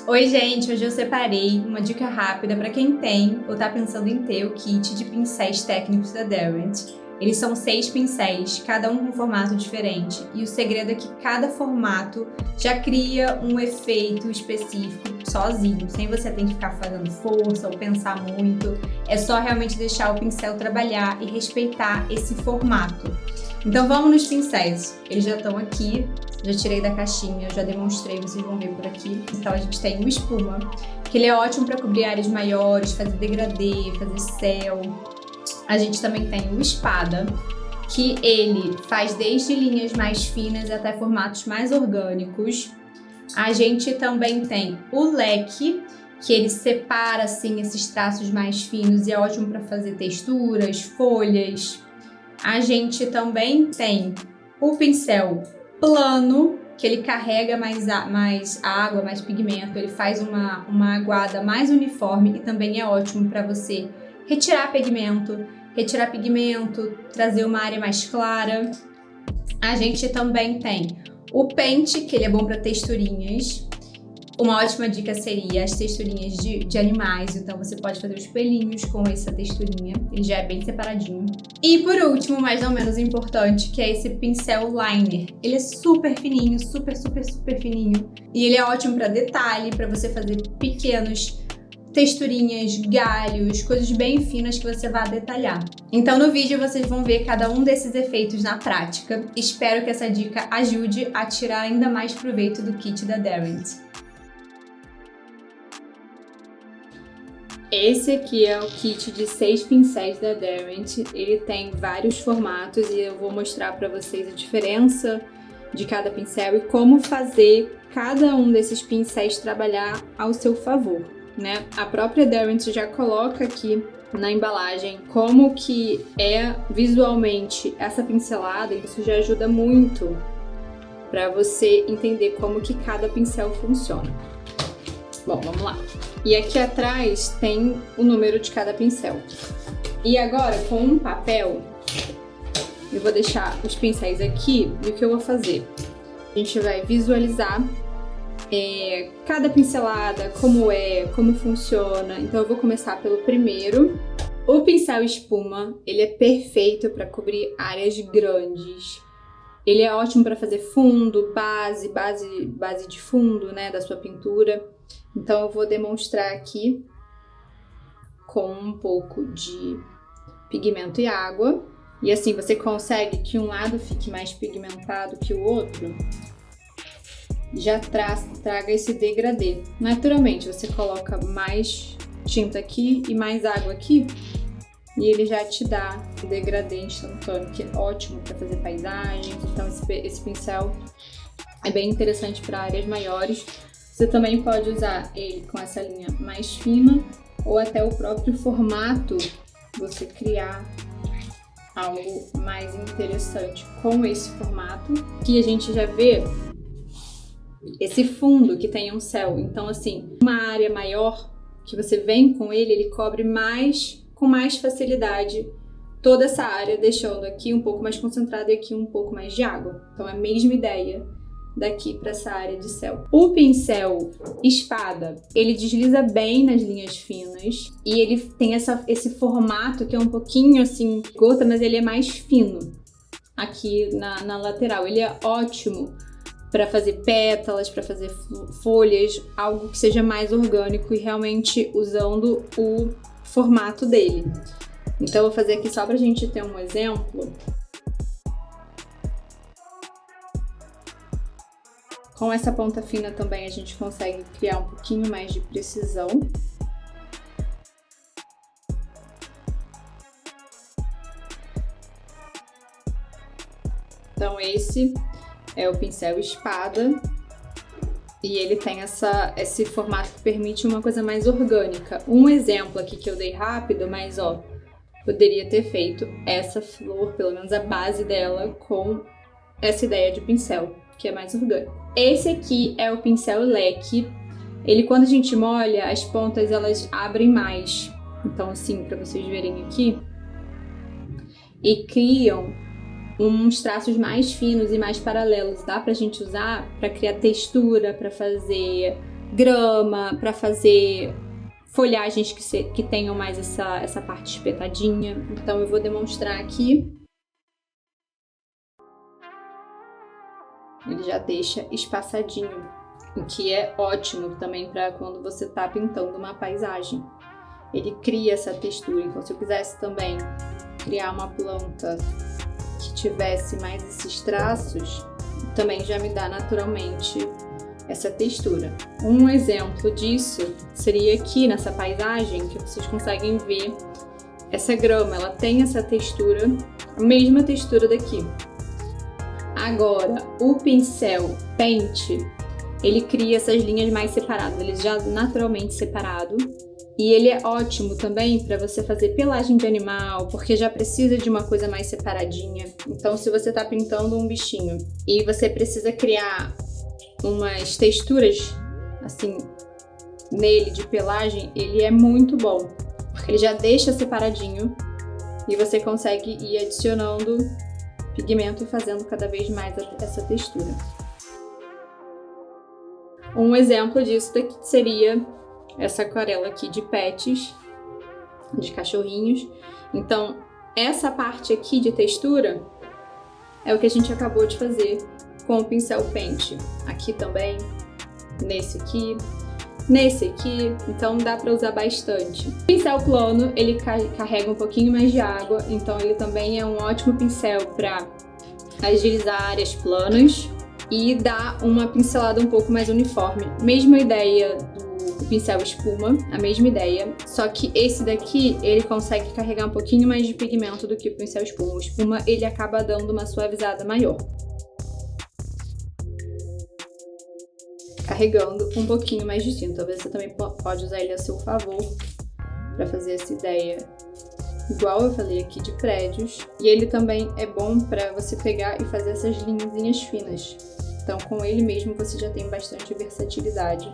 Oi gente, hoje eu separei uma dica rápida para quem tem ou tá pensando em ter o kit de pincéis técnicos da Derwent. Eles são 6 pincéis, cada um com um formato diferente, e o segredo é que cada formato já cria um efeito específico sozinho, sem você ter que ficar fazendo força ou pensar muito. É só realmente deixar o pincel trabalhar e respeitar esse formato. Então vamos nos pincéis, eles já estão aqui. Já tirei da caixinha, já demonstrei, vocês vão ver por aqui. Então a gente tem o espuma, que ele é ótimo para cobrir áreas maiores, fazer degradê, fazer céu. A gente também tem o espada, que ele faz desde linhas mais finas até formatos mais orgânicos. A gente também tem o leque, que ele separa assim esses traços mais finos e é ótimo para fazer texturas, folhas. A gente também tem o pincel plano, que ele carrega mais água, mais pigmento, ele faz uma aguada mais uniforme e também é ótimo para você retirar pigmento, trazer uma área mais clara. A gente também tem o pente, que ele é bom para texturinhas. Uma ótima dica seria as texturinhas de animais, então você pode fazer os pelinhos com essa texturinha, ele já é bem separadinho. E por último, mas não menos importante, que é esse pincel liner. Ele é super fininho, super fininho, e ele é ótimo para detalhe, para você fazer pequenos texturinhas, galhos, coisas bem finas que você vai detalhar. Então no vídeo vocês vão ver cada um desses efeitos na prática. Espero que essa dica ajude a tirar ainda mais proveito do kit da Derwent. Esse aqui é o kit de 6 pincéis da Derwent. Ele tem vários formatos e eu vou mostrar para vocês a diferença de cada pincel e como fazer cada um desses pincéis trabalhar ao seu favor, né? A própria Derwent já coloca aqui na embalagem como que é visualmente essa pincelada, e isso já ajuda muito para você entender como que cada pincel funciona. Bom, vamos lá. E aqui atrás tem o número de cada pincel. E agora, com um papel, eu vou deixar os pincéis aqui e o que eu vou fazer? A gente vai visualizar cada pincelada, como funciona. Então eu vou começar pelo primeiro. O pincel espuma, ele é perfeito para cobrir áreas grandes. Ele é ótimo para fazer fundo, base de fundo, né, da sua pintura. Então eu vou demonstrar aqui com um pouco de pigmento e água. E assim você consegue que um lado fique mais pigmentado que o outro. Já traga esse degradê. Naturalmente você coloca mais tinta aqui e mais água aqui. E ele já te dá o degradê instantâneo, que é ótimo para fazer paisagens. Então esse pincel é bem interessante para áreas maiores. Você também pode usar ele com essa linha mais fina ou até o próprio formato, você criar algo mais interessante com esse formato. Aqui a gente já vê esse fundo que tem um céu, então assim, uma área maior que você vem com ele cobre com mais facilidade toda essa área, deixando aqui um pouco mais concentrado e aqui um pouco mais de água. Então é a mesma ideia daqui para essa área de céu. O pincel espada, ele desliza bem nas linhas finas e ele tem esse formato que é um pouquinho assim gota, mas ele é mais fino aqui na lateral. Ele é ótimo para fazer pétalas, para fazer folhas, algo que seja mais orgânico e realmente usando o formato dele. Então eu vou fazer aqui só pra gente ter um exemplo. Com essa ponta fina também a gente consegue criar um pouquinho mais de precisão. Então esse é o pincel espada e ele tem esse formato que permite uma coisa mais orgânica. Um exemplo aqui que eu dei rápido, mas ó, poderia ter feito essa flor, pelo menos a base dela, com essa ideia de pincel, que é mais orgânico. Esse aqui é o pincel leque. Ele, quando a gente molha, as pontas elas abrem mais. Então assim, para vocês verem aqui, e criam uns traços mais finos e mais paralelos. Dá pra gente usar para criar textura, para fazer grama, para fazer folhagens que tenham mais essa parte espetadinha. Então eu vou demonstrar aqui. Ele já deixa espaçadinho, o que é ótimo também para quando você está pintando uma paisagem. Ele cria essa textura, então se eu quisesse também criar uma planta que tivesse mais esses traços, também já me dá naturalmente essa textura. Um exemplo disso seria aqui nessa paisagem, que vocês conseguem ver essa grama, ela tem essa textura, a mesma textura daqui. Agora, o pincel Paint, ele cria essas linhas mais separadas, ele já naturalmente separado. E ele é ótimo também para você fazer pelagem de animal, porque já precisa de uma coisa mais separadinha. Então, se você está pintando um bichinho e você precisa criar umas texturas assim nele de pelagem, ele é muito bom, porque ele já deixa separadinho e você consegue ir adicionando pigmento e fazendo cada vez mais essa textura. Um exemplo disso daqui seria essa aquarela aqui de pets, de cachorrinhos. Então, essa parte aqui de textura é o que a gente acabou de fazer com o pincel Paint. Aqui também, nesse aqui, então dá para usar bastante. O pincel plano, ele carrega um pouquinho mais de água, então ele também é um ótimo pincel para agilizar áreas planas e dar uma pincelada um pouco mais uniforme. Mesma ideia do pincel espuma, a mesma ideia, só que esse daqui, ele consegue carregar um pouquinho mais de pigmento do que o pincel espuma. O espuma, ele acaba dando uma suavizada maior, carregando um pouquinho mais de tinta. Talvez você também pode usar ele a seu favor para fazer essa ideia, igual eu falei aqui, de prédios. E ele também é bom para você pegar e fazer essas linhazinhas finas. Então, com ele mesmo você já tem bastante versatilidade.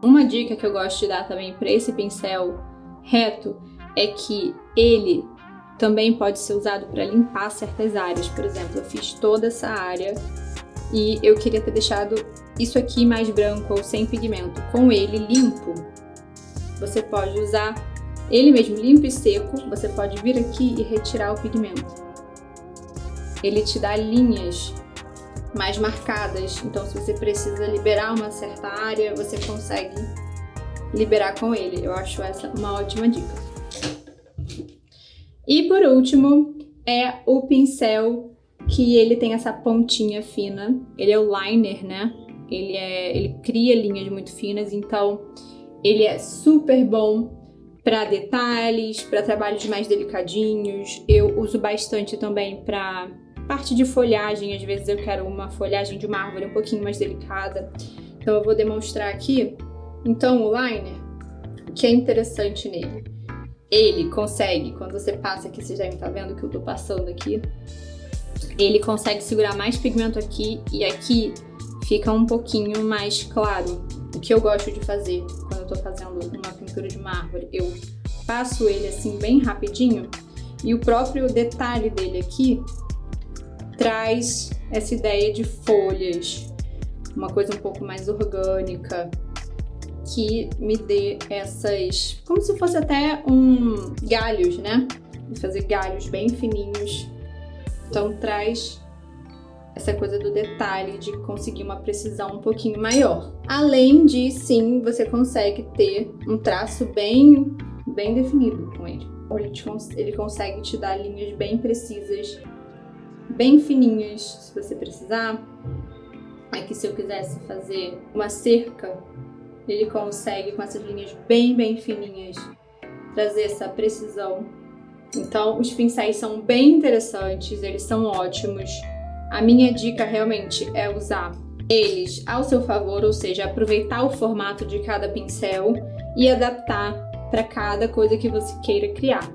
Uma dica que eu gosto de dar também para esse pincel reto é que ele também pode ser usado para limpar certas áreas. Por exemplo, eu fiz toda essa área e eu queria ter deixado isso aqui mais branco ou sem pigmento. Com ele limpo, você pode usar ele mesmo limpo e seco, você pode vir aqui e retirar o pigmento. Ele te dá linhas mais marcadas, então se você precisa liberar uma certa área, você consegue liberar com ele. Eu acho essa uma ótima dica. E por último, é o pincel que ele tem essa pontinha fina. Ele é o liner, né? Ele cria linhas muito finas, então ele é super bom para detalhes, para trabalhos mais delicadinhos. Eu uso bastante também para parte de folhagem. Às vezes eu quero uma folhagem de uma árvore um pouquinho mais delicada. Então eu vou demonstrar aqui. Então o liner, o que é interessante nele? Ele consegue, quando você passa aqui, vocês devem estar vendo que eu tô passando aqui, ele consegue segurar mais pigmento aqui e aqui fica um pouquinho mais claro. O que eu gosto de fazer quando eu tô fazendo uma pintura de uma árvore, eu passo ele assim bem rapidinho e o próprio detalhe dele aqui traz essa ideia de folhas, uma coisa um pouco mais orgânica, que me dê essas, como se fosse até galhos, né? Vou fazer galhos bem fininhos. Então traz essa coisa do detalhe, de conseguir uma precisão um pouquinho maior. Além de, sim, você consegue ter um traço bem definido com ele. Ele consegue te dar linhas bem precisas, bem fininhas, se você precisar. Aqui, se eu quisesse fazer uma cerca, ele consegue, com essas linhas bem fininhas, trazer essa precisão. Então, os pincéis são bem interessantes, eles são ótimos. A minha dica realmente é usar eles ao seu favor, ou seja, aproveitar o formato de cada pincel e adaptar para cada coisa que você queira criar.